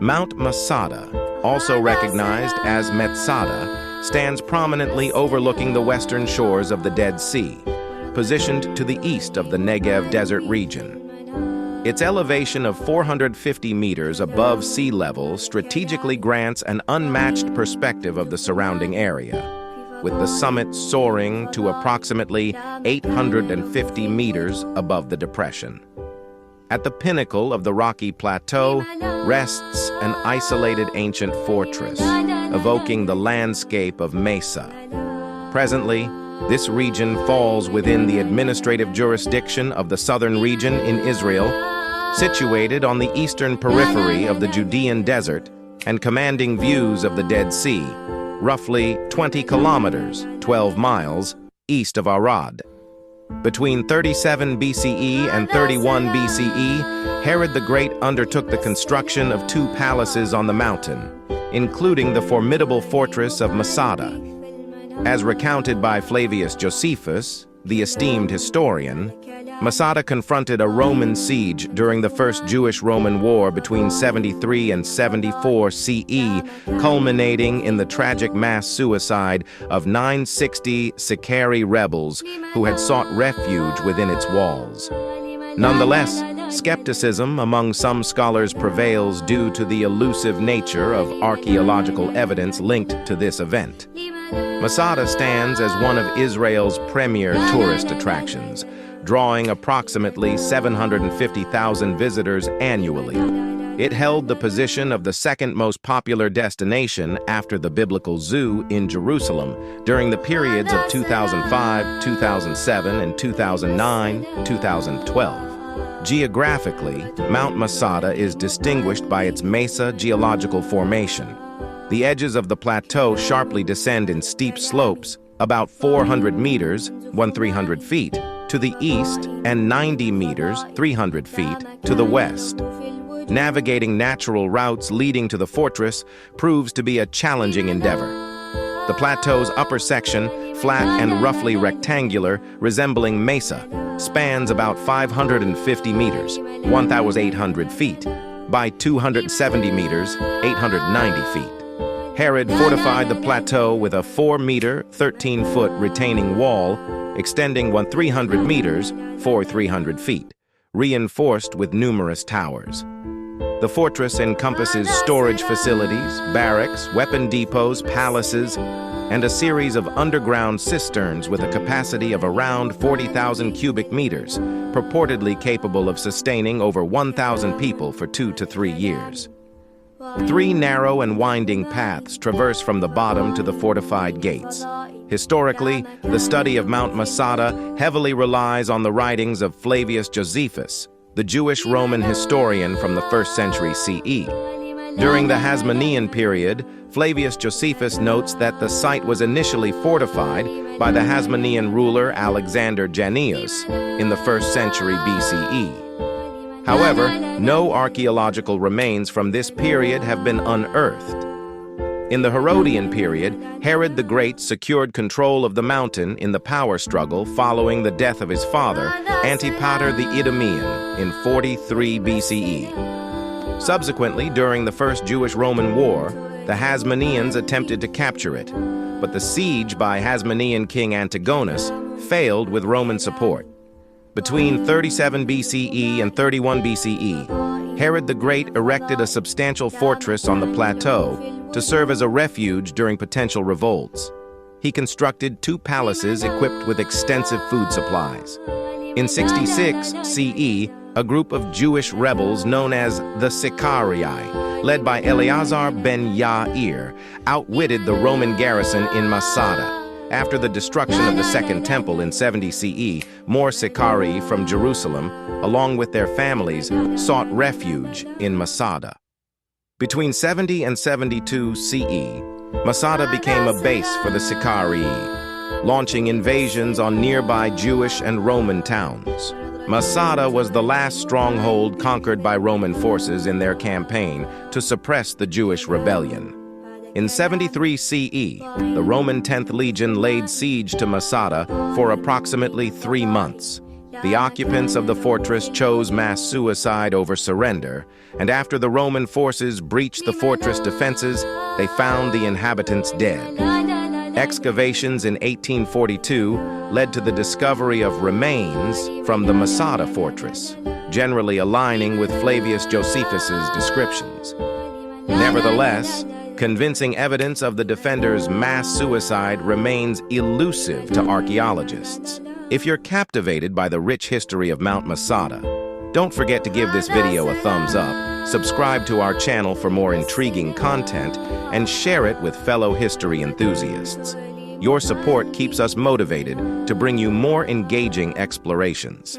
Mount Masada, also recognized as Masada, stands prominently overlooking the western shores of the Dead Sea, positioned to the east of the Negev desert region. Its elevation of 450 meters above sea level strategically grants an unmatched perspective of the surrounding area, with the summit soaring to approximately 850 meters above the depression. At the pinnacle of the rocky plateau rests an isolated ancient fortress, evoking the landscape of Mesa. Presently, this region falls within the administrative jurisdiction of the southern region in Israel, situated on the eastern periphery of the Judean desert and commanding views of the Dead Sea, roughly 20 kilometers, 12 miles, east of Arad. Between 37 BCE and 31 BCE, Herod the Great undertook the construction of 2 palaces on the mountain, including the formidable fortress of Masada. As recounted by Flavius Josephus, the esteemed historian, Masada confronted a Roman siege during the First Jewish-Roman War between 73 and 74 CE, culminating in the tragic mass suicide of 960 Sicarii rebels who had sought refuge within its walls. Nonetheless, skepticism among some scholars prevails due to the elusive nature of archaeological evidence linked to this event. Masada stands as one of Israel's premier tourist attractions, drawing approximately 750,000 visitors annually. It held the position of the second most popular destination after the Biblical Zoo in Jerusalem during the periods of 2005, 2007, and 2009-2012. Geographically, Mount Masada is distinguished by its mesa geological formation. The edges of the plateau sharply descend in steep slopes, about 400 meters, 1,300 feet, to the east and 90 meters, 300 feet, to the west. Navigating natural routes leading to the fortress proves to be a challenging endeavor. The plateau's upper section, flat and roughly rectangular, resembling mesa, spans about 550 meters, 1,800 feet, by 270 meters, 890 feet. Herod fortified the plateau with a 4-meter, 13-foot retaining wall extending 300 meters, 300 feet, reinforced with numerous towers. The fortress encompasses storage facilities, barracks, weapon depots, palaces, and a series of underground cisterns with a capacity of around 40,000 cubic meters, purportedly capable of sustaining over 1,000 people for 2 to 3 years. 3 narrow and winding paths traverse from the bottom to the fortified gates. Historically, the study of Mount Masada heavily relies on the writings of Flavius Josephus, the Jewish-Roman historian from the 1st century CE. During the Hasmonean period, Flavius Josephus notes that the site was initially fortified by the Hasmonean ruler Alexander Jannaeus in the 1st century BCE. However, no archaeological remains from this period have been unearthed. In the Herodian period, Herod the Great secured control of the mountain in the power struggle following the death of his father, Antipater the Idumean, in 43 BCE. Subsequently, during the First Jewish-Roman War, the Hasmoneans attempted to capture it, but the siege by Hasmonean king Antigonus failed with Roman support. Between 37 BCE and 31 BCE, Herod the Great erected a substantial fortress on the plateau to serve as a refuge during potential revolts. He constructed 2 palaces equipped with extensive food supplies. In 66 CE, a group of Jewish rebels known as the Sicarii, led by Eleazar ben Yair, outwitted the Roman garrison in Masada. After the destruction of the Second Temple in 70 CE, more Sicarii from Jerusalem, along with their families, sought refuge in Masada. Between 70 and 72 CE, Masada became a base for the Sicarii, launching invasions on nearby Jewish and Roman towns. Masada was the last stronghold conquered by Roman forces in their campaign to suppress the Jewish rebellion. In 73 CE, the Roman 10th Legion laid siege to Masada for approximately 3 months. The occupants of the fortress chose mass suicide over surrender, and after the Roman forces breached the fortress defenses, they found the inhabitants dead. Excavations in 1842 led to the discovery of remains from the Masada fortress, generally aligning with Flavius Josephus's descriptions. Nevertheless, convincing evidence of the defenders' mass suicide remains elusive to archaeologists. If you're captivated by the rich history of Mount Masada, don't forget to give this video a thumbs up, subscribe to our channel for more intriguing content, and share it with fellow history enthusiasts. Your support keeps us motivated to bring you more engaging explorations.